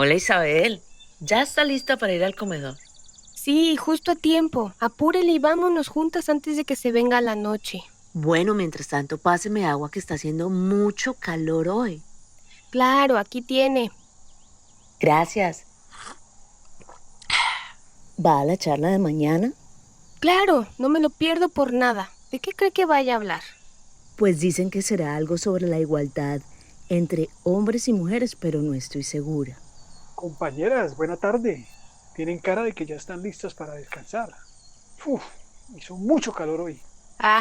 Hola Isabel, ¿ya está lista para ir al comedor? Sí, justo a tiempo. Apúrele y vámonos juntas antes de que se venga la noche. Bueno, mientras tanto, páseme agua que está haciendo mucho calor hoy. Claro, aquí tiene. Gracias. ¿Va a la charla de mañana? Claro, no me lo pierdo por nada. ¿De qué cree que vaya a hablar? Pues dicen que será algo sobre la igualdad entre hombres y mujeres, pero no estoy segura. Compañeras, buena tarde. Tienen cara de que ya están listas para descansar. Uf, hizo mucho calor hoy. Ah,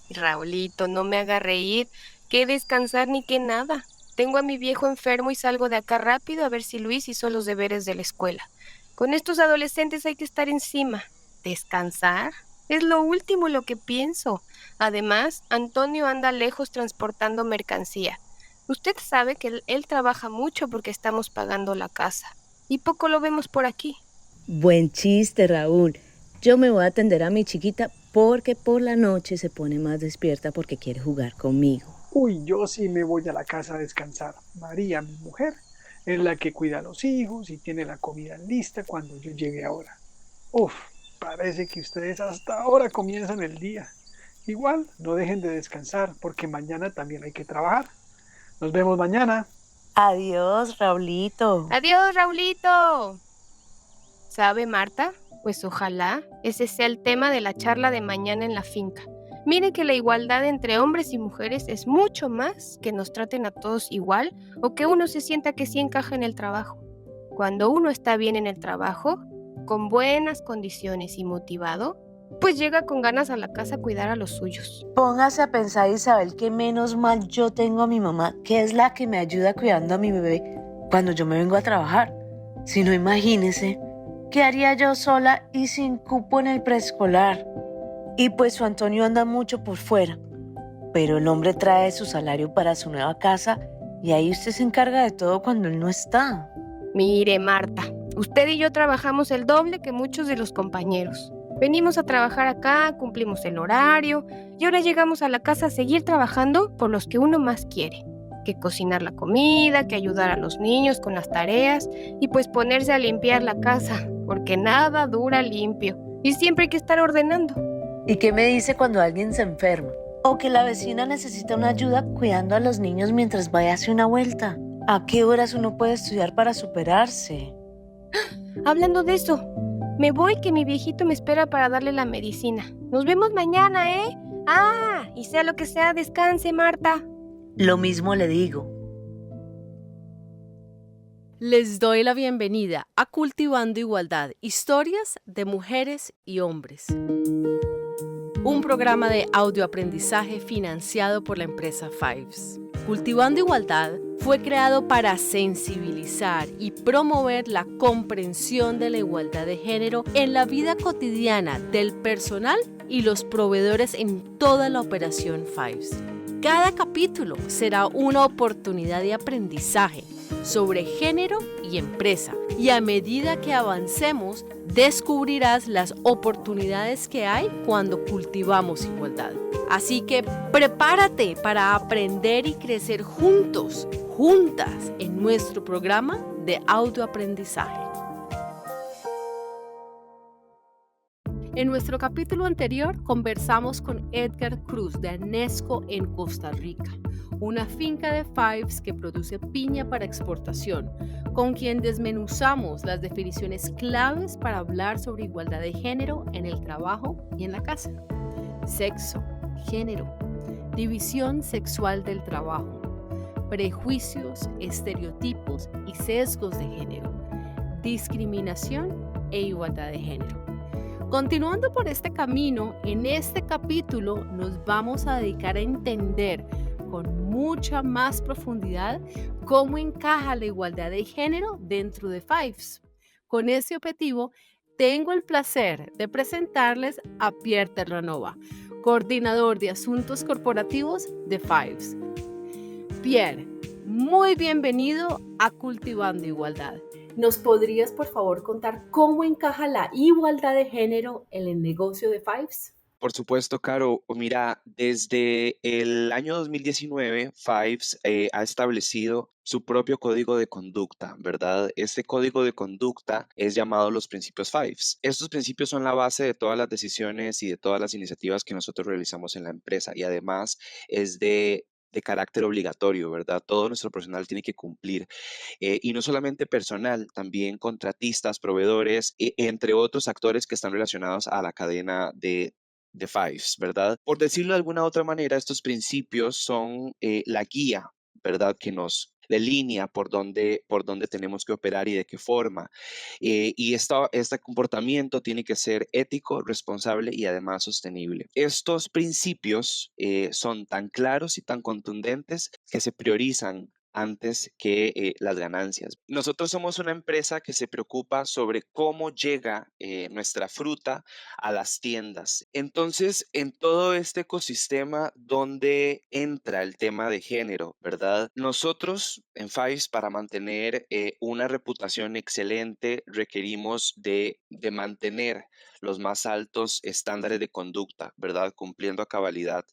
Raulito, no me haga reír. Qué descansar ni qué nada. Tengo a mi viejo enfermo y salgo de acá rápido a ver si Luis hizo los deberes de la escuela. Con estos adolescentes hay que estar encima. ¿Descansar? Es lo último lo que pienso. Además, Antonio anda lejos transportando mercancía. Usted sabe que él trabaja mucho porque estamos pagando la casa. Y poco lo vemos por aquí. Buen chiste, Raúl. Yo me voy a atender a mi chiquita porque por la noche se pone más despierta porque quiere jugar conmigo. Uy, yo sí me voy a la casa a descansar. María, mi mujer, es la que cuida a los hijos y tiene la comida lista cuando yo llegue ahora. Uf, parece que ustedes hasta ahora comienzan el día. Igual, no dejen de descansar porque mañana también hay que trabajar. Nos vemos mañana. Adiós, Raulito. Adiós, Raulito. ¿Sabe, Marta? Pues ojalá ese sea el tema de la charla de mañana en la finca. Mire que la igualdad entre hombres y mujeres es mucho más que nos traten a todos igual o que uno se sienta que sí encaja en el trabajo. Cuando uno está bien en el trabajo, con buenas condiciones y motivado, pues llega con ganas a la casa a cuidar a los suyos. Póngase a pensar, Isabel, que menos mal yo tengo a mi mamá, que es la que me ayuda cuidando a mi bebé cuando yo me vengo a trabajar. Si no, imagínese, ¿qué haría yo sola y sin cupo en el preescolar? Y pues su Antonio anda mucho por fuera, pero el hombre trae su salario para su nueva casa y ahí usted se encarga de todo cuando él no está. Mire, Marta, usted y yo trabajamos el doble que muchos de los compañeros. Venimos a trabajar acá, cumplimos el horario y ahora llegamos a la casa a seguir trabajando por los que uno más quiere, que cocinar la comida, que ayudar a los niños con las tareas y pues ponerse a limpiar la casa, porque nada dura limpio y siempre hay que estar ordenando. ¿Y qué me dice cuando alguien se enferma? O que la vecina necesita una ayuda cuidando a los niños mientras vaya a hacer una vuelta. ¿A qué horas uno puede estudiar para superarse? Hablando de eso, me voy que mi viejito me espera para darle la medicina. Nos vemos mañana, ¿eh? Ah, y sea lo que sea, descanse, Marta. Lo mismo le digo. Les doy la bienvenida a Cultivando Igualdad, historias de mujeres y hombres. Un programa de audioaprendizaje financiado por la empresa Fives. Cultivando Igualdad fue creado para sensibilizar y promover la comprensión de la igualdad de género en la vida cotidiana del personal y los proveedores en toda la operación Fives. Cada capítulo será una oportunidad de aprendizaje sobre género y empresa, y a medida que avancemos, descubrirás las oportunidades que hay cuando cultivamos igualdad. Así que prepárate para aprender y crecer juntos, juntas, en nuestro programa de autoaprendizaje. En nuestro capítulo anterior conversamos con Edgar Cruz de Anesco en Costa Rica, una finca de Fives que produce piña para exportación, con quien desmenuzamos las definiciones claves para hablar sobre igualdad de género en el trabajo y en la casa. Sexo, género, división sexual del trabajo, prejuicios, estereotipos y sesgos de género, discriminación e igualdad de género. Continuando por este camino, en este capítulo nos vamos a dedicar a entender con mucha más profundidad cómo encaja la igualdad de género dentro de Fives. Con ese objetivo, tengo el placer de presentarles a Pierre Terranova, coordinador de asuntos corporativos de Fives. Pierre, muy bienvenido a Cultivando Igualdad. ¿Nos podrías, por favor, contar cómo encaja la igualdad de género en el negocio de Fives? Por supuesto, Caro. Mira, desde el año 2019, Fives ha establecido su propio código de conducta, ¿verdad? Este código de conducta es llamado los principios Fives. Estos principios son la base de todas las decisiones y de todas las iniciativas que nosotros realizamos en la empresa y además es de carácter obligatorio, ¿verdad? Todo nuestro personal tiene que cumplir y no solamente personal, también contratistas, proveedores, entre otros actores que están relacionados a la cadena de Fives, ¿verdad? Por decirlo de alguna otra manera, estos principios son la guía, ¿verdad? Que nos delinea por dónde tenemos que operar y de qué forma. Y este comportamiento tiene que ser ético, responsable y además sostenible. Estos principios son tan claros y tan contundentes que se priorizan antes que las ganancias. Nosotros somos una empresa que se preocupa sobre cómo llega nuestra fruta a las tiendas. Entonces, en todo este ecosistema donde entra el tema de género, ¿verdad? Nosotros en Fives para mantener una reputación excelente requerimos de mantener los más altos estándares de conducta, ¿verdad? Cumpliendo a cabalidad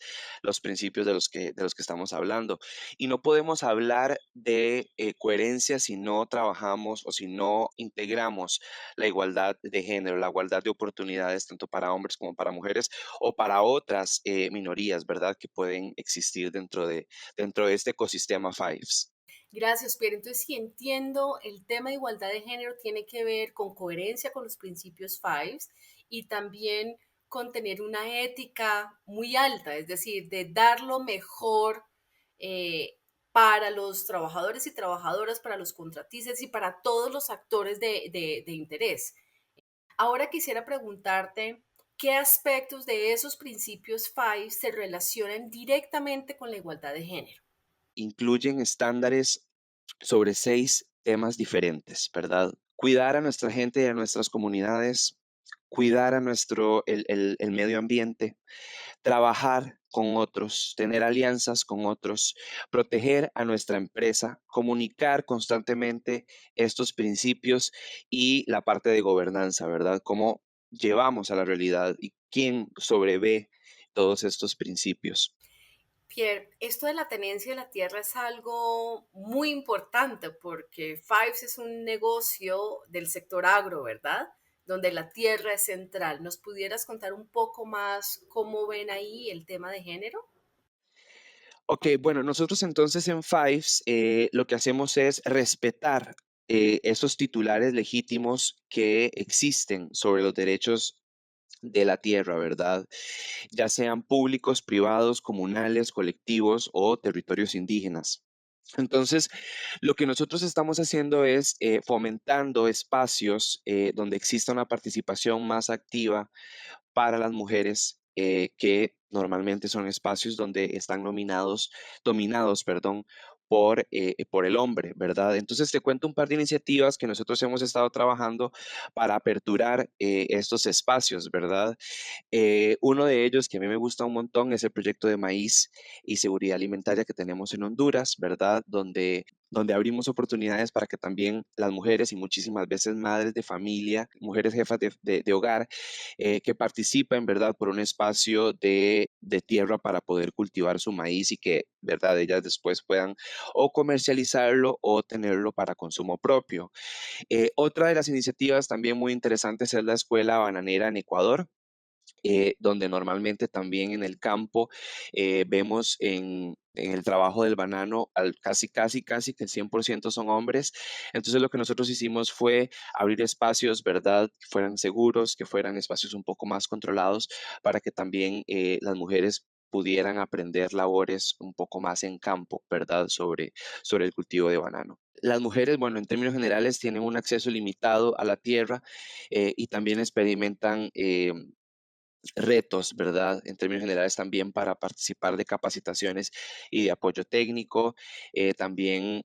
los principios de los que estamos hablando. Y no podemos hablar de coherencia si no trabajamos o si no integramos la igualdad de género, la igualdad de oportunidades tanto para hombres como para mujeres o para otras minorías, ¿verdad? Que pueden existir dentro de este ecosistema Fives. Gracias, Pierre. Entonces, si entiendo, el tema de igualdad de género tiene que ver con coherencia con los principios Fives y también con tener una ética muy alta, es decir, de dar lo mejor eh, para los trabajadores y trabajadoras, para los contratistas y para todos los actores de interés. Ahora quisiera preguntarte qué aspectos de esos principios Fives se relacionan directamente con la igualdad de género. Incluyen estándares sobre 6 temas diferentes, ¿verdad? Cuidar a nuestra gente y a nuestras comunidades, cuidar a el medio ambiente, trabajar con otros, tener alianzas con otros, proteger a nuestra empresa, comunicar constantemente estos principios y la parte de gobernanza, ¿verdad? Cómo llevamos a la realidad y quién sobrevé todos estos principios. Pierre, esto de la tenencia de la tierra es algo muy importante porque Fives es un negocio del sector agro, ¿verdad? Donde la tierra es central. ¿Nos pudieras contar un poco más cómo ven ahí el tema de género? Ok, bueno, nosotros entonces en Fives lo que hacemos es respetar esos titulares legítimos que existen sobre los derechos de la tierra, ¿verdad? Ya sean públicos, privados, comunales, colectivos o territorios indígenas. Entonces, lo que nosotros estamos haciendo es fomentando espacios donde exista una participación más activa para las mujeres que normalmente son espacios donde están dominados, perdón, por el hombre, ¿verdad? Entonces te cuento un par de iniciativas que nosotros hemos estado trabajando para aperturar estos espacios, ¿verdad? Uno de ellos que a mí me gusta un montón es el proyecto de maíz y seguridad alimentaria que tenemos en Honduras, ¿verdad? Donde abrimos oportunidades para que también las mujeres y muchísimas veces madres de familia, mujeres jefas de hogar, que participen, ¿verdad? Por un espacio de tierra para poder cultivar su maíz y que, ¿verdad? Ellas después puedan o comercializarlo o tenerlo para consumo propio. Otra de las iniciativas también muy interesantes es la Escuela Bananera en Ecuador, donde normalmente también en el campo vemos en el trabajo del banano casi que el 100% son hombres. Entonces lo que nosotros hicimos fue abrir espacios, ¿verdad? Que fueran seguros, que fueran espacios un poco más controlados para que también las mujeres pudieran aprender labores un poco más en campo, ¿verdad? Sobre el cultivo de banano. Las mujeres, bueno, en términos generales, tienen un acceso limitado a la tierra y también experimentan retos, ¿verdad? En términos generales también para participar de capacitaciones y de apoyo técnico. También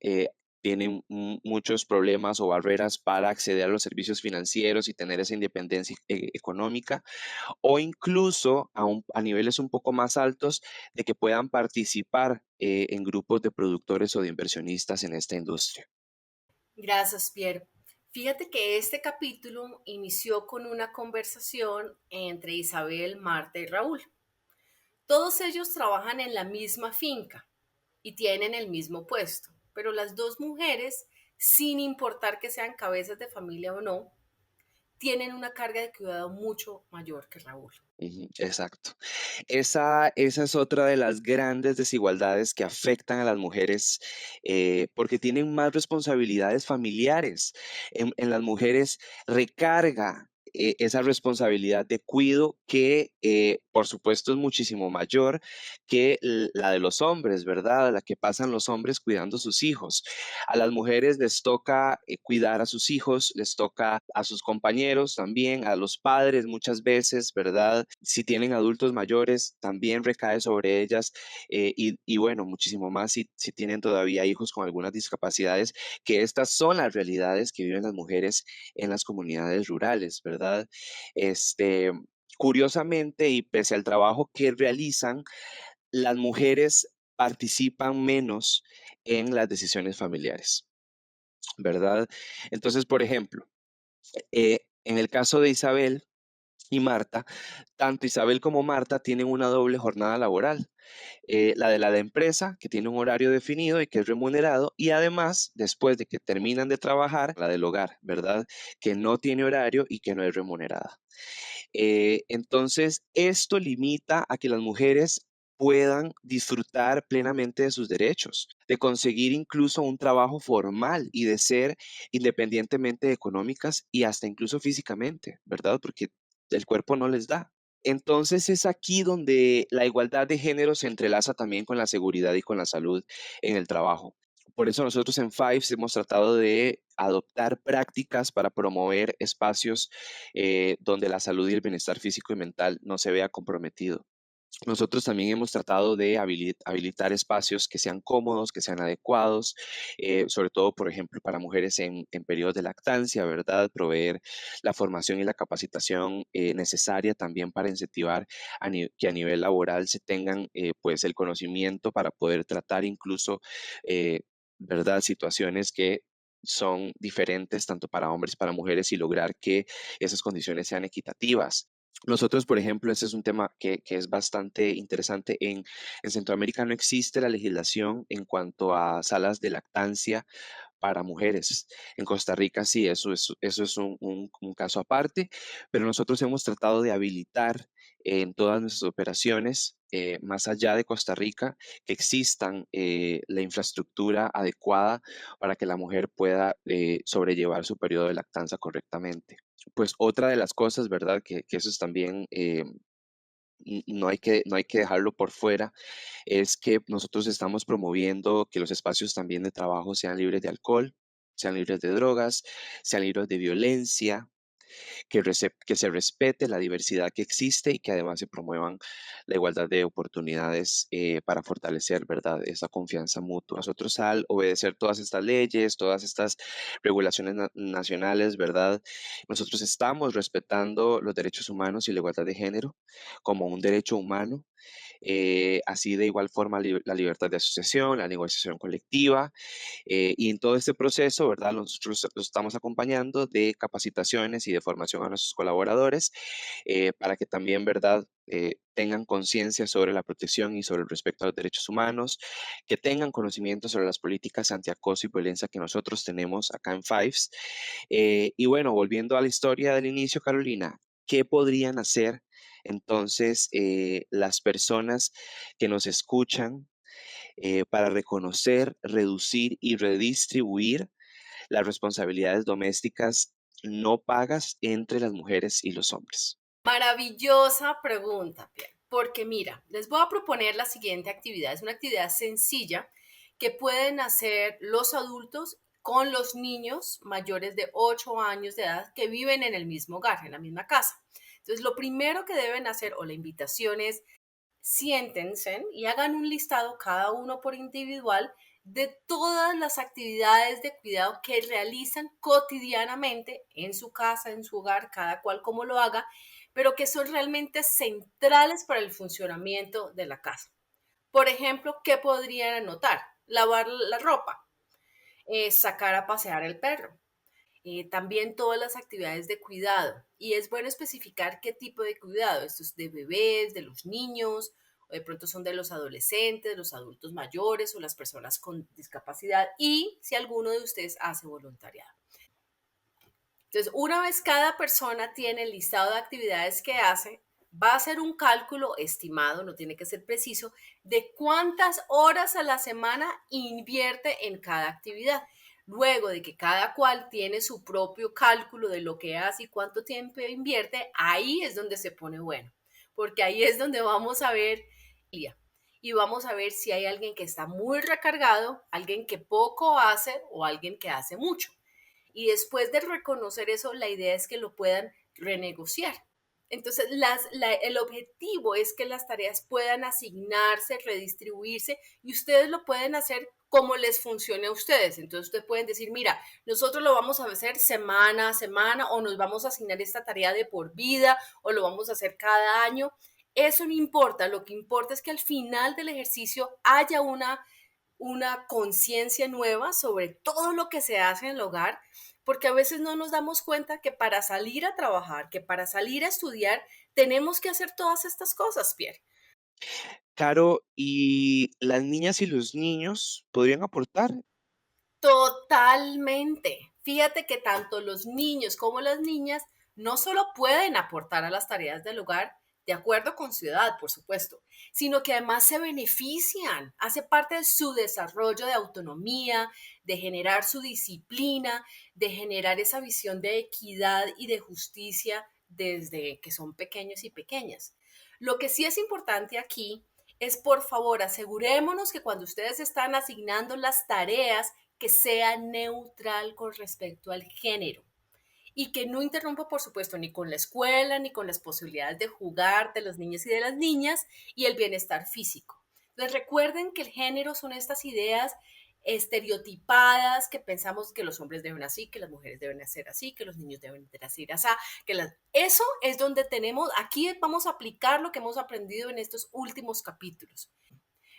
tienen muchos problemas o barreras para acceder a los servicios financieros y tener esa independencia económica o incluso a niveles un poco más altos de que puedan participar en grupos de productores o de inversionistas en esta industria. Gracias, Pierre. Fíjate que este capítulo inició con una conversación entre Isabel, Marta y Raúl. Todos ellos trabajan en la misma finca y tienen el mismo puesto, pero las dos mujeres, sin importar que sean cabezas de familia o no, tienen una carga de cuidado mucho mayor que Raúl. Ujú, exacto. Esa es otra de las grandes desigualdades que afectan a las mujeres, porque tienen más responsabilidades familiares. En las mujeres recarga esa responsabilidad de cuido que, por supuesto, es muchísimo mayor que la de los hombres, ¿verdad? La que pasan los hombres cuidando a sus hijos. A las mujeres les toca cuidar a sus hijos, les toca a sus compañeros también, a los padres muchas veces, ¿verdad? Si tienen adultos mayores, también recae sobre ellas y bueno, muchísimo más si tienen todavía hijos con algunas discapacidades, que estas son las realidades que viven las mujeres en las comunidades rurales, ¿verdad? Este, curiosamente, y pese al trabajo que realizan, las mujeres participan menos en las decisiones familiares, ¿verdad? Entonces, por ejemplo, en el caso de Isabel y Marta, tanto Isabel como Marta tienen una doble jornada laboral, la de la empresa, que tiene un horario definido y que es remunerado, y además, después de que terminan de trabajar, la del hogar, ¿verdad? Que no tiene horario y que no es remunerada. Entonces, esto limita a que las mujeres puedan disfrutar plenamente de sus derechos, de conseguir incluso un trabajo formal y de ser independientemente económicas y hasta incluso físicamente, ¿verdad? Porque el cuerpo no les da. Entonces es aquí donde la igualdad de género se entrelaza también con la seguridad y con la salud en el trabajo. Por eso nosotros en Fives hemos tratado de adoptar prácticas para promover espacios donde la salud y el bienestar físico y mental no se vea comprometido. Nosotros también hemos tratado de habilitar espacios que sean cómodos, que sean adecuados, sobre todo, por ejemplo, para mujeres en periodos de lactancia, ¿verdad? Proveer la formación y la capacitación necesaria también para incentivar que a nivel laboral se tengan pues el conocimiento para poder tratar incluso, eh, ¿verdad? Situaciones que son diferentes tanto para hombres y para mujeres y lograr que esas condiciones sean equitativas. Nosotros, por ejemplo, ese es un tema que es bastante interesante. En Centroamérica no existe la legislación en cuanto a salas de lactancia para mujeres. En Costa Rica sí, eso es un caso aparte, pero nosotros hemos tratado de habilitar en todas nuestras operaciones, más allá de Costa Rica, que existan la infraestructura adecuada para que la mujer pueda sobrellevar su periodo de lactancia correctamente. Pues otra de las cosas, ¿verdad? Que eso es también, no hay que dejarlo por fuera, es que nosotros estamos promoviendo que los espacios también de trabajo sean libres de alcohol, sean libres de drogas, sean libres de violencia, que se respete la diversidad que existe y que además se promuevan la igualdad de oportunidades para fortalecer, ¿verdad?, esa confianza mutua. Nosotros al obedecer todas estas leyes, todas estas regulaciones nacionales, ¿verdad?, nosotros estamos respetando los derechos humanos y la igualdad de género como un derecho humano, así de igual forma la libertad de asociación, la negociación colectiva, y en todo este proceso, ¿verdad? Nosotros los estamos acompañando de capacitaciones y de formación a nuestros colaboradores para que también, ¿verdad? Tengan conciencia sobre la protección y sobre el respeto a los derechos humanos, que tengan conocimiento sobre las políticas antiacoso y violencia que nosotros tenemos acá en Fives. Y bueno, volviendo a la historia del inicio, Carolina, ¿qué podrían hacer entonces las personas que nos escuchan para reconocer, reducir y redistribuir las responsabilidades domésticas no pagas entre las mujeres y los hombres? Maravillosa pregunta, Pierre, porque mira, les voy a proponer la siguiente actividad. Es una actividad sencilla que pueden hacer los adultos con los niños mayores de 8 años de edad que viven en el mismo hogar, en la misma casa. Entonces, lo primero que deben hacer, o la invitación es, siéntense y hagan un listado cada uno por individual de todas las actividades de cuidado que realizan cotidianamente en su casa, en su hogar, cada cual como lo haga, pero que son realmente centrales para el funcionamiento de la casa. Por ejemplo, ¿qué podrían anotar? Lavar la ropa, sacar a pasear el perro, También todas las actividades de cuidado. Y es bueno especificar qué tipo de cuidado. Esto es de bebés, de los niños, o de pronto son de los adolescentes, los adultos mayores o las personas con discapacidad y si alguno de ustedes hace voluntariado. Entonces, una vez cada persona tiene el listado de actividades que hace, va a hacer un cálculo estimado, no tiene que ser preciso, de cuántas horas a la semana invierte en cada actividad. Luego de que cada cual tiene su propio cálculo de lo que hace y cuánto tiempo invierte, ahí es donde se pone bueno, porque ahí es donde vamos a ver y vamos a ver si hay alguien que está muy recargado, alguien que poco hace o alguien que hace mucho. Y después de reconocer eso, la idea es que lo puedan renegociar. Entonces, el objetivo es que las tareas puedan asignarse, redistribuirse y ustedes lo pueden hacer como les funcione a ustedes. Entonces, ustedes pueden decir, mira, nosotros lo vamos a hacer semana a semana o nos vamos a asignar esta tarea de por vida o lo vamos a hacer cada año. Eso no importa, lo que importa es que al final del ejercicio haya una conciencia nueva sobre todo lo que se hace en el hogar, porque a veces no nos damos cuenta que para salir a trabajar, que para salir a estudiar, tenemos que hacer todas estas cosas, Pierre. Caro, ¿y las niñas y los niños podrían aportar? Totalmente. Fíjate que tanto los niños como las niñas no solo pueden aportar a las tareas del hogar, de acuerdo con su edad, por supuesto, sino que además se benefician, hace parte de su desarrollo de autonomía, de generar su disciplina, de generar esa visión de equidad y de justicia desde que son pequeños y pequeñas. Lo que sí es importante aquí es, por favor, asegurémonos que cuando ustedes están asignando las tareas, que sea neutral con respecto al género y que no interrumpa, por supuesto, ni con la escuela, ni con las posibilidades de jugar de los niños y de las niñas y el bienestar físico. Entonces, recuerden que el género son estas ideas estereotipadas que pensamos que los hombres deben así, que las mujeres deben hacer así, que los niños deben hacer así, eso es donde tenemos, aquí vamos a aplicar lo que hemos aprendido en estos últimos capítulos.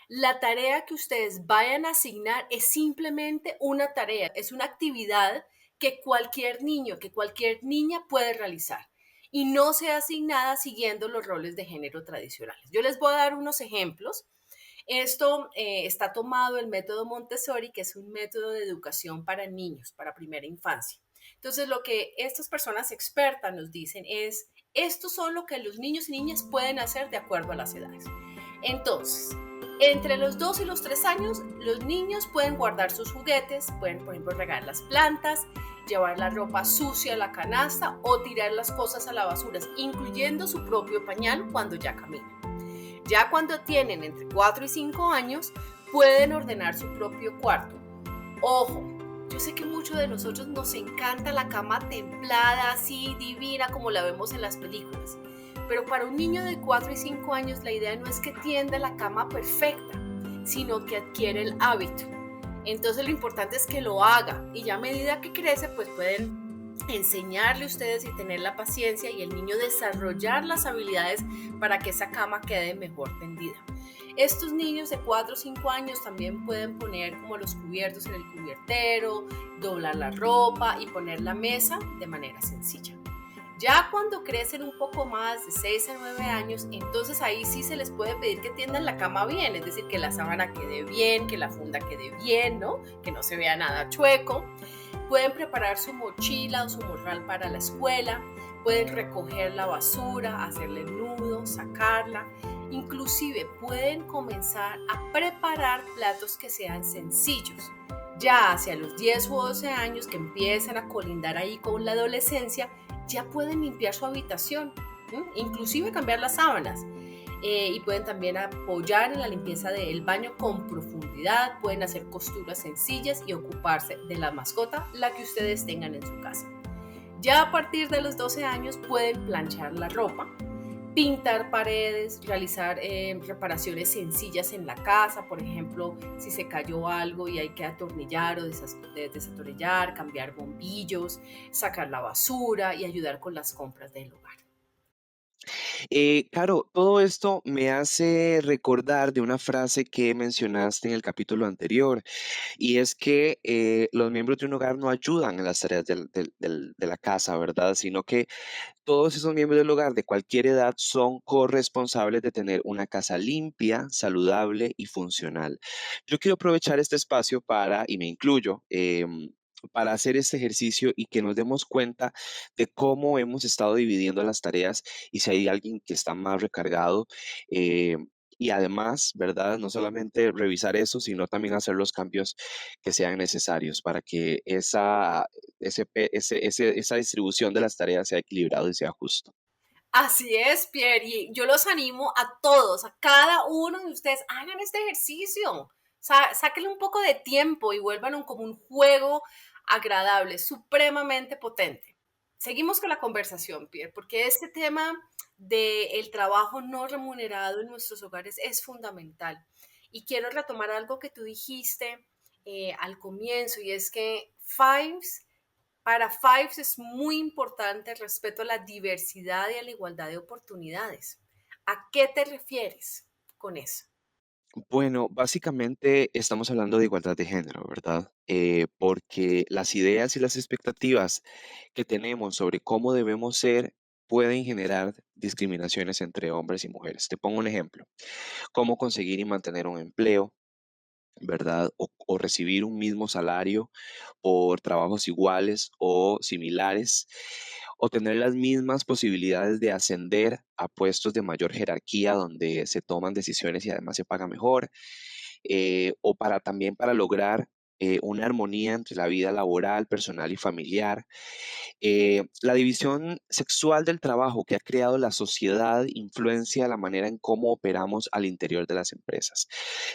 La tarea que ustedes vayan a asignar es simplemente una tarea, es una actividad que cualquier niño, que cualquier niña puede realizar y no sea asignada siguiendo los roles de género tradicionales. Yo les voy a dar unos ejemplos. Esto está tomado del método Montessori, que es un método de educación para niños, para primera infancia. Entonces, lo que estas personas expertas nos dicen es, estos son lo que los niños y niñas pueden hacer de acuerdo a las edades. Entonces, entre los 2 y los 3 años, los niños pueden guardar sus juguetes, pueden, por ejemplo, regar las plantas, llevar la ropa sucia a la canasta o tirar las cosas a la basura, incluyendo su propio pañal cuando ya caminan. Ya cuando tienen entre 4 y 5 años, pueden ordenar su propio cuarto. Ojo, yo sé que muchos de nosotros nos encanta la cama templada, así divina como la vemos en las películas. Pero para un niño de 4 y 5 años la idea no es que tienda la cama perfecta, sino que adquiere el hábito. Entonces lo importante es que lo haga y ya a medida que crece pues pueden enseñarle ustedes y tener la paciencia y el niño desarrollar las habilidades para que esa cama quede mejor tendida. Estos niños de 4 o 5 años también pueden poner como los cubiertos en el cubiertero, doblar la ropa y poner la mesa de manera sencilla. Ya cuando crecen un poco más, de 6 a 9 años, entonces ahí sí se les puede pedir que tiendan la cama bien, es decir, que la sábana quede bien, que la funda quede bien, ¿no? Que no se vea nada chueco. Pueden preparar su mochila o su morral para la escuela, pueden recoger la basura, hacerle el nudo, sacarla. Inclusive pueden comenzar a preparar platos que sean sencillos. Ya hacia los 10 o 12 años que empiezan a colindar ahí con la adolescencia, ya pueden limpiar su habitación, inclusive cambiar las sábanas. Y pueden también apoyar en la limpieza del baño con profundidad, pueden hacer costuras sencillas y ocuparse de la mascota, la que ustedes tengan en su casa. Ya a partir de los 12 años pueden planchar la ropa, pintar paredes, realizar reparaciones sencillas en la casa, por ejemplo, si se cayó algo y hay que atornillar o desatornillar, cambiar bombillos, sacar la basura y ayudar con las compras del hogar. Caro, todo esto me hace recordar de una frase que mencionaste en el capítulo anterior, y es que los miembros de un hogar no ayudan en las tareas de la casa, ¿verdad? Sino que todos esos miembros del hogar de cualquier edad son corresponsables de tener una casa limpia, saludable y funcional. Yo quiero aprovechar este espacio para, y me incluyo, para hacer este ejercicio y que nos demos cuenta de cómo hemos estado dividiendo las tareas y si hay alguien que está más recargado. eh, y además, ¿verdad? No solamente revisar eso, sino también hacer los cambios que sean necesarios para que esa distribución de las tareas sea equilibrado y sea justo. Así es, Pierre, y yo los animo a todos, a cada uno de ustedes, hagan este ejercicio, sáquenle un poco de tiempo y vuelvan como un juego agradable, supremamente potente. Seguimos con la conversación, Pierre, porque este tema del trabajo no remunerado en nuestros hogares es fundamental. Y quiero retomar algo que tú dijiste al comienzo, y es que para Fives es muy importante el respeto a la diversidad y a la igualdad de oportunidades. ¿A qué te refieres con eso? Bueno, básicamente estamos hablando de igualdad de género, ¿verdad? Porque las ideas y las expectativas que tenemos sobre cómo debemos ser pueden generar discriminaciones entre hombres y mujeres. Te pongo un ejemplo: cómo conseguir y mantener un empleo, ¿verdad? O recibir un mismo salario por trabajos iguales o similares, o tener las mismas posibilidades de ascender a puestos de mayor jerarquía donde se toman decisiones y además se paga mejor, o para también para lograr una armonía entre la vida laboral, personal y familiar. La división sexual del trabajo que ha creado la sociedad influencia la manera en cómo operamos al interior de las empresas.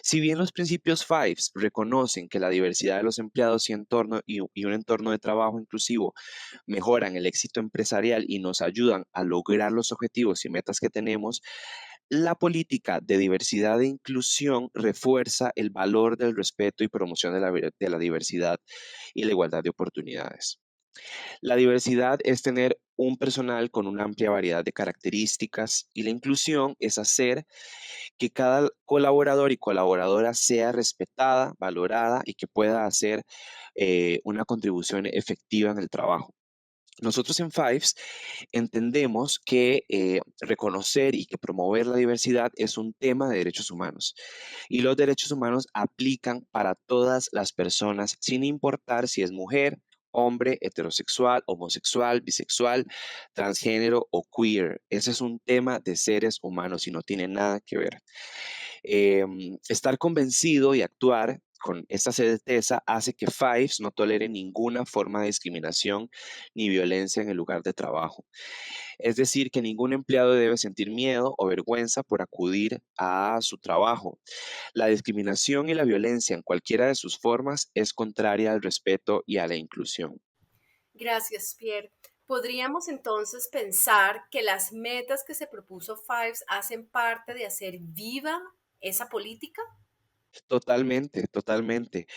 Si bien los principios Fives reconocen que la diversidad de los empleados y un entorno de trabajo inclusivo mejoran el éxito empresarial y nos ayudan a lograr los objetivos y metas que tenemos, la política de diversidad e inclusión refuerza el valor del respeto y promoción de la diversidad y la igualdad de oportunidades. La diversidad es tener un personal con una amplia variedad de características, y la inclusión es hacer que cada colaborador y colaboradora sea respetada, valorada y que pueda hacer una contribución efectiva en el trabajo. Nosotros en Fives entendemos que reconocer y que promover la diversidad es un tema de derechos humanos, y los derechos humanos aplican para todas las personas sin importar si es mujer, hombre, heterosexual, homosexual, bisexual, transgénero o queer. Ese es un tema de seres humanos y no tiene nada que ver. Estar convencido y actuar con esta certeza hace que Fives no tolere ninguna forma de discriminación ni violencia en el lugar de trabajo. Es decir, que ningún empleado debe sentir miedo o vergüenza por acudir a su trabajo. La discriminación y la violencia en cualquiera de sus formas es contraria al respeto y a la inclusión. Gracias, Pierre. ¿Podríamos entonces pensar que las metas que se propuso Fives hacen parte de hacer viva esa política? Totalmente, totalmente.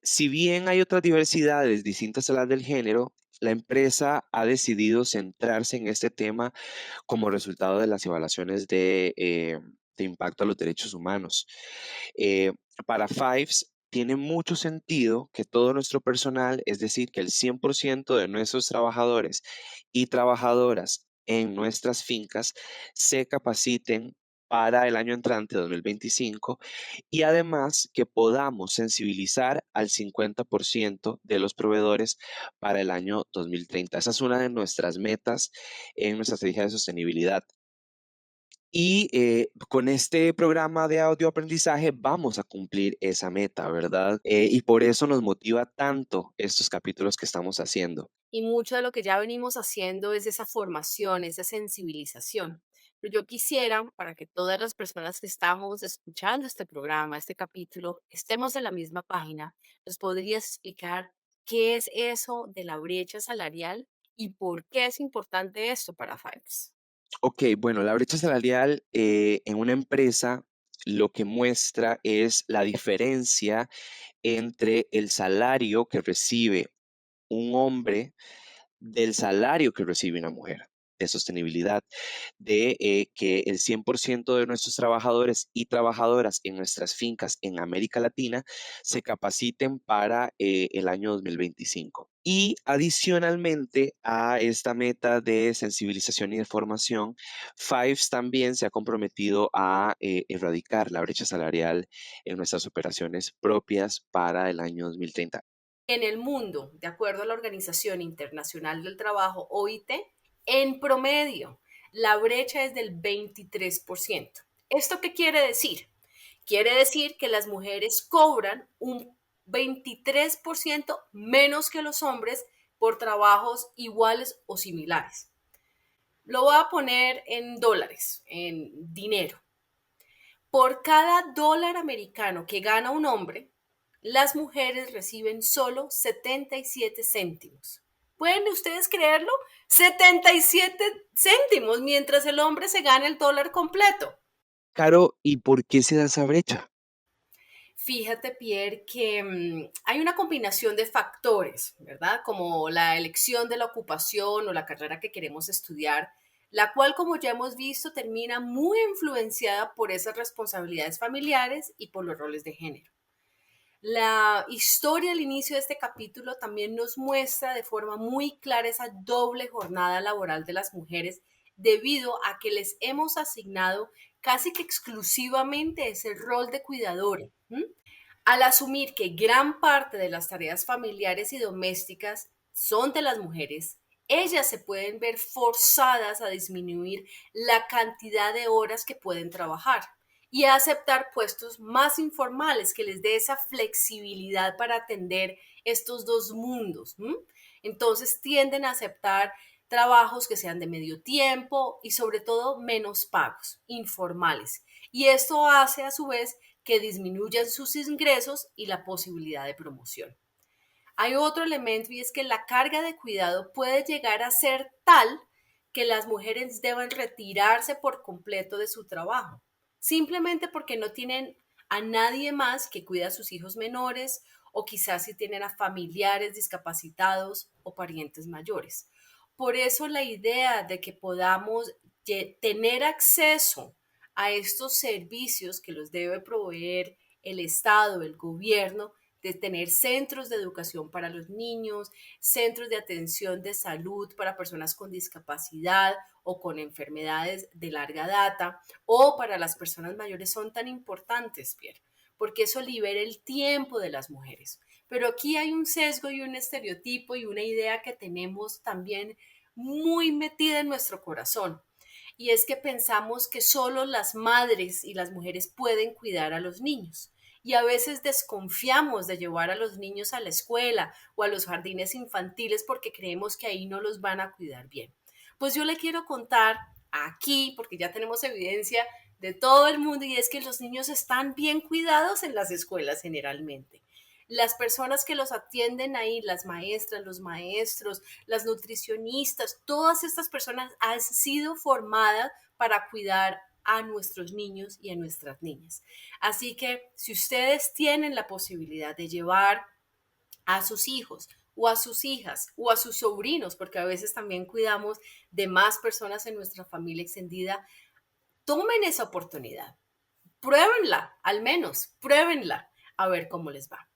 Si bien hay otras diversidades distintas a las del género, la empresa ha decidido centrarse en este tema como resultado de las evaluaciones de impacto a los derechos humanos. Eh, para Fives tiene mucho sentido que todo nuestro personal, es decir, que el 100% de nuestros trabajadores y trabajadoras en nuestras fincas se capaciten para el año entrante, 2025, y además que podamos sensibilizar al 50% de los proveedores para el año 2030. Esa es una de nuestras metas en nuestra estrategia de sostenibilidad. Y con este programa de audioaprendizaje vamos a cumplir esa meta, ¿verdad? Y por eso nos motiva tanto estos capítulos que estamos haciendo. Y mucho de lo que ya venimos haciendo es esa formación, esa sensibilización. Pero yo quisiera, para que todas las personas que estamos escuchando este programa, este capítulo, estemos en la misma página, ¿nos podrías explicar qué es eso de la brecha salarial y por qué es importante esto para Fives? Ok, bueno, la brecha salarial en una empresa lo que muestra es la diferencia entre el salario que recibe un hombre del salario que recibe una mujer. de sostenibilidad, de que el 100% de nuestros trabajadores y trabajadoras en nuestras fincas en América Latina se capaciten para el año 2025. Y adicionalmente a esta meta de sensibilización y de formación, Fives también se ha comprometido a erradicar la brecha salarial en nuestras operaciones propias para el año 2030. En el mundo, de acuerdo a la Organización Internacional del Trabajo, OIT, en promedio, la brecha es del 23%. ¿Esto qué quiere decir? Quiere decir que las mujeres cobran un 23% menos que los hombres por trabajos iguales o similares. Lo voy a poner en dólares, en dinero. Por cada dólar americano que gana un hombre, las mujeres reciben solo 77 céntimos. ¿Pueden ustedes creerlo? 77 céntimos, mientras el hombre se gana el dólar completo. Caro, ¿y por qué se da esa brecha? Fíjate, Pierre, que hay una combinación de factores, ¿verdad? Como la elección de la ocupación o la carrera que queremos estudiar, la cual, como ya hemos visto, termina muy influenciada por esas responsabilidades familiares y por los roles de género. La historia al inicio de este capítulo también nos muestra de forma muy clara esa doble jornada laboral de las mujeres debido a que les hemos asignado casi que exclusivamente ese rol de cuidadora. Al asumir que gran parte de las tareas familiares y domésticas son de las mujeres, ellas se pueden ver forzadas a disminuir la cantidad de horas que pueden trabajar y a aceptar puestos más informales que les dé esa flexibilidad para atender estos dos mundos. Entonces tienden a aceptar trabajos que sean de medio tiempo y sobre todo menos pagos, informales. Y esto hace a su vez que disminuyan sus ingresos y la posibilidad de promoción. Hay otro elemento y es que la carga de cuidado puede llegar a ser tal que las mujeres deban retirarse por completo de su trabajo, simplemente porque no tienen a nadie más que cuida a sus hijos menores o quizás si tienen a familiares discapacitados o parientes mayores. Por eso la idea de que podamos tener acceso a estos servicios que los debe proveer el Estado, el gobierno, de tener centros de educación para los niños, centros de atención de salud para personas con discapacidad o con enfermedades de larga data, o para las personas mayores son tan importantes, Pierre, porque eso libera el tiempo de las mujeres. Pero aquí hay un sesgo y un estereotipo y una idea que tenemos también muy metida en nuestro corazón. Y es que pensamos que solo las madres y las mujeres pueden cuidar a los niños. Y a veces desconfiamos de llevar a los niños a la escuela o a los jardines infantiles porque creemos que ahí no los van a cuidar bien. Pues yo le quiero contar aquí, porque ya tenemos evidencia de todo el mundo, y es que los niños están bien cuidados en las escuelas generalmente. Las personas que los atienden ahí, las maestras, los maestros, las nutricionistas, todas estas personas han sido formadas para cuidar a nuestros niños y a nuestras niñas. Así que si ustedes tienen la posibilidad de llevar a sus hijos o a sus hijas o a sus sobrinos, porque a veces también cuidamos de más personas en nuestra familia extendida, tomen esa oportunidad. Pruébenla, al menos, pruébenla, a ver cómo les va.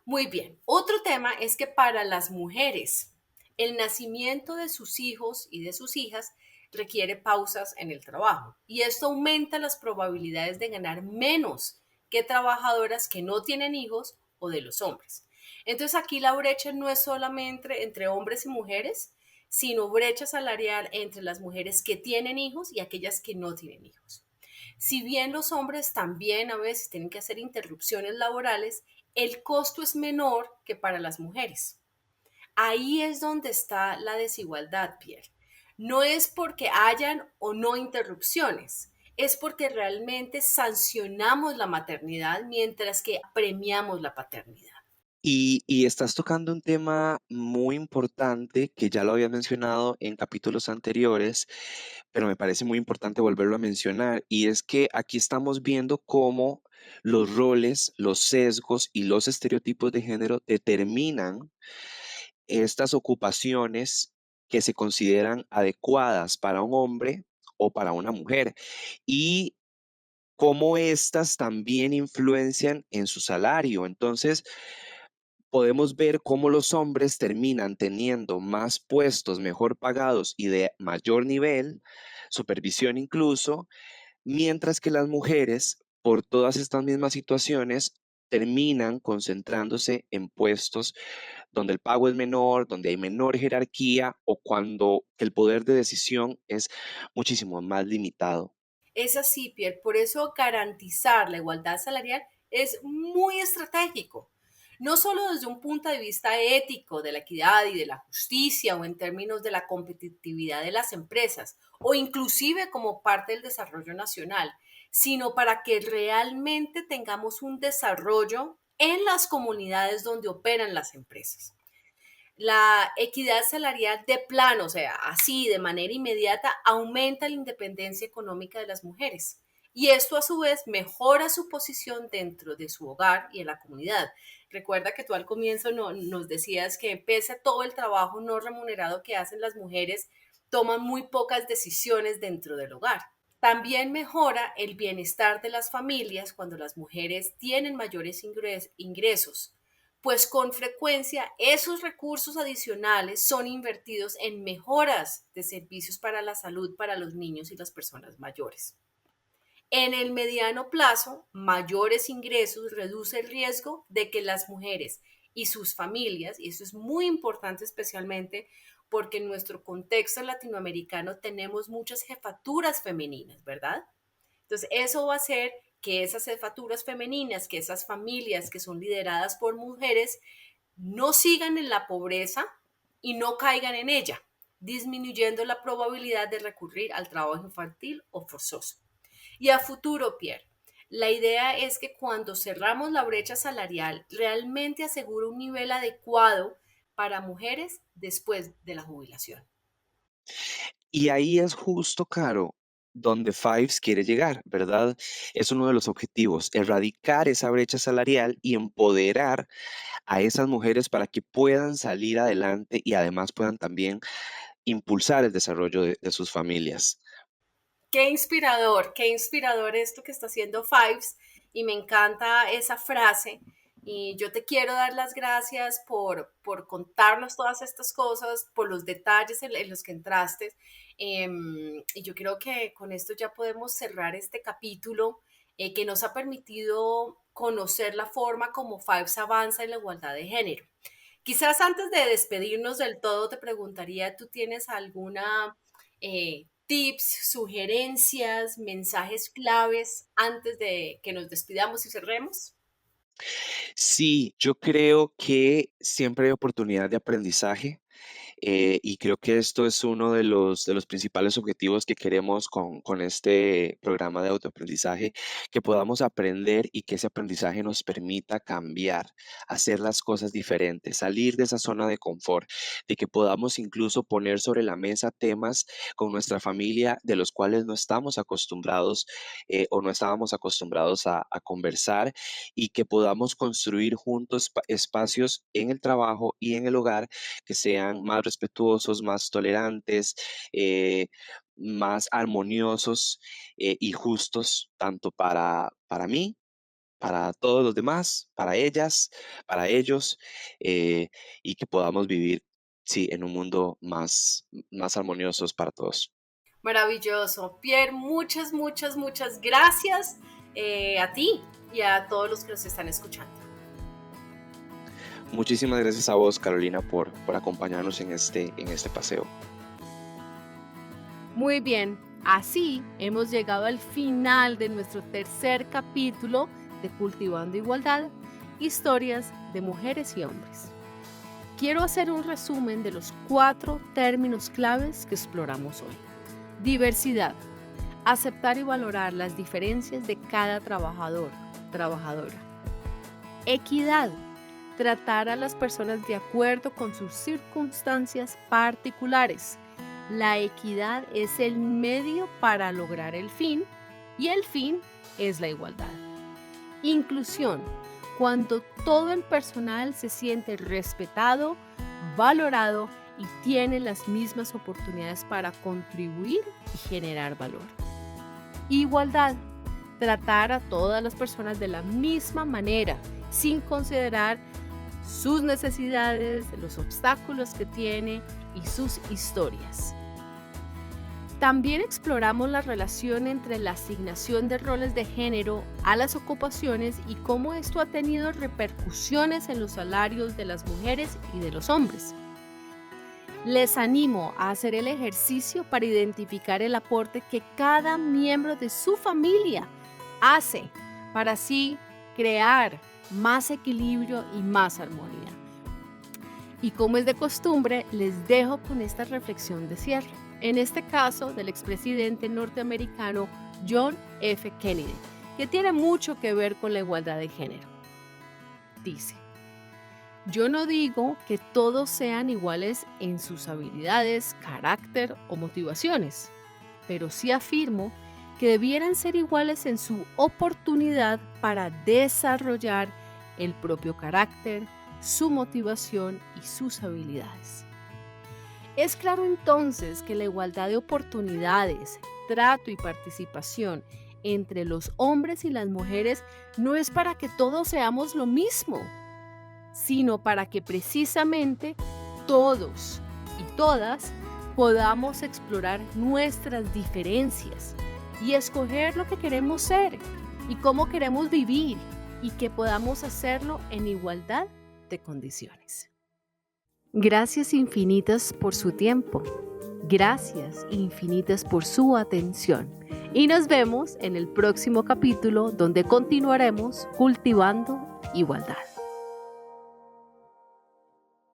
Muy bien, otro tema es que para las mujeres, el nacimiento de sus hijos y de sus hijas requiere pausas en el trabajo y esto aumenta las probabilidades de ganar menos que trabajadoras que no tienen hijos o de los hombres. Entonces aquí la brecha no es solamente entre hombres y mujeres, sino brecha salarial entre las mujeres que tienen hijos y aquellas que no tienen hijos. Si bien los hombres también a veces tienen que hacer interrupciones laborales, el costo es menor que para las mujeres. Ahí es donde está la desigualdad, Pierre. No es porque hayan o no interrupciones, es porque realmente sancionamos la maternidad mientras que premiamos la paternidad. Y estás tocando un tema muy importante que ya lo había mencionado en capítulos anteriores, pero me parece muy importante volverlo a mencionar, y es que aquí estamos viendo cómo los roles, los sesgos y los estereotipos de género determinan estas ocupaciones que se consideran adecuadas para un hombre o para una mujer y cómo éstas también influencian en su salario. Entonces, podemos ver cómo los hombres terminan teniendo más puestos mejor pagados y de mayor nivel, supervisión incluso, mientras que las mujeres, por todas estas mismas situaciones, terminan concentrándose en puestos donde el pago es menor, donde hay menor jerarquía o cuando el poder de decisión es muchísimo más limitado. Es así, Pierre. Por eso garantizar la igualdad salarial es muy estratégico. No solo desde un punto de vista ético, de la equidad y de la justicia, o en términos de la competitividad de las empresas, o inclusive como parte del desarrollo nacional, sino para que realmente tengamos un desarrollo en las comunidades donde operan las empresas. La equidad salarial de plano, o sea, así de manera inmediata, aumenta la independencia económica de las mujeres. Y esto a su vez mejora su posición dentro de su hogar y en la comunidad. Recuerda que tú al comienzo nos decías que pese a todo el trabajo no remunerado que hacen las mujeres, toman muy pocas decisiones dentro del hogar. También mejora el bienestar de las familias cuando las mujeres tienen mayores ingresos, pues con frecuencia esos recursos adicionales son invertidos en mejoras de servicios para la salud para los niños y las personas mayores. En el mediano plazo, mayores ingresos reduce el riesgo de que las mujeres y sus familias, y eso es muy importante especialmente porque en nuestro contexto latinoamericano tenemos muchas jefaturas femeninas, ¿verdad? Entonces, eso va a hacer que esas jefaturas femeninas, que esas familias que son lideradas por mujeres, no sigan en la pobreza y no caigan en ella, disminuyendo la probabilidad de recurrir al trabajo infantil o forzoso. Y a futuro, Pierre, la idea es que cuando cerramos la brecha salarial, realmente asegura un nivel adecuado para mujeres después de la jubilación. Y ahí es justo, Caro, donde Fives quiere llegar, ¿verdad? Es uno de los objetivos, erradicar esa brecha salarial y empoderar a esas mujeres para que puedan salir adelante y además puedan también impulsar el desarrollo de sus familias. Qué inspirador esto que está haciendo Fives y me encanta esa frase. Y yo te quiero dar las gracias por contarnos todas estas cosas, por los detalles en los que entraste. Y yo creo que con esto ya podemos cerrar este capítulo que nos ha permitido conocer la forma como Fives avanza en la igualdad de género. Quizás antes de despedirnos del todo, te preguntaría, ¿tú tienes alguna tips, sugerencias, mensajes claves antes de que nos despidamos y cerremos? Sí, yo creo que siempre hay oportunidad de aprendizaje. Y creo que esto es uno de los principales objetivos que queremos con este programa de autoaprendizaje, que podamos aprender y que ese aprendizaje nos permita cambiar, hacer las cosas diferentes, salir de esa zona de confort, de que podamos incluso poner sobre la mesa temas con nuestra familia de los cuales no estamos acostumbrados o no estábamos acostumbrados a conversar y que podamos construir juntos espacios en el trabajo y en el hogar que sean más respetuosos, más tolerantes, más armoniosos y justos, tanto para mí, para todos los demás, para ellas, para ellos, eh, y que podamos vivir, sí, en un mundo más armoniosos para todos. Maravilloso. Pierre, muchas, muchas, muchas gracias a ti y a todos los que nos están escuchando. Muchísimas gracias a vos, Carolina, por acompañarnos en este paseo. Muy bien, así hemos llegado al final de nuestro tercer capítulo de Cultivando Igualdad, historias de mujeres y hombres. Quiero hacer un resumen de los 4 términos claves que exploramos hoy. Diversidad, aceptar y valorar las diferencias de cada trabajador, trabajadora. Equidad, tratar a las personas de acuerdo con sus circunstancias particulares. La equidad es el medio para lograr el fin y el fin es la igualdad. Inclusión, cuando todo el personal se siente respetado, valorado y tienen las mismas oportunidades para contribuir y generar valor. Igualdad. Tratar a todas las personas de la misma manera, sin considerar sus necesidades, los obstáculos que tiene y sus historias. También exploramos la relación entre la asignación de roles de género a las ocupaciones y cómo esto ha tenido repercusiones en los salarios de las mujeres y de los hombres. Les animo a hacer el ejercicio para identificar el aporte que cada miembro de su familia hace para así crear más equilibrio y más armonía. Y como es de costumbre, les dejo con esta reflexión de cierre. En este caso del expresidente norteamericano John F. Kennedy, que tiene mucho que ver con la igualdad de género. Dice: yo no digo que todos sean iguales en sus habilidades, carácter o motivaciones, pero sí afirmo que debieran ser iguales en su oportunidad para desarrollar el propio carácter, su motivación y sus habilidades. Es claro entonces que la igualdad de oportunidades, trato y participación entre los hombres y las mujeres no es para que todos seamos lo mismo, sino para que precisamente todos y todas podamos explorar nuestras diferencias y escoger lo que queremos ser y cómo queremos vivir, y que podamos hacerlo en igualdad de condiciones. Gracias infinitas por su tiempo. Gracias infinitas por su atención. Y nos vemos en el próximo capítulo, donde continuaremos cultivando igualdad.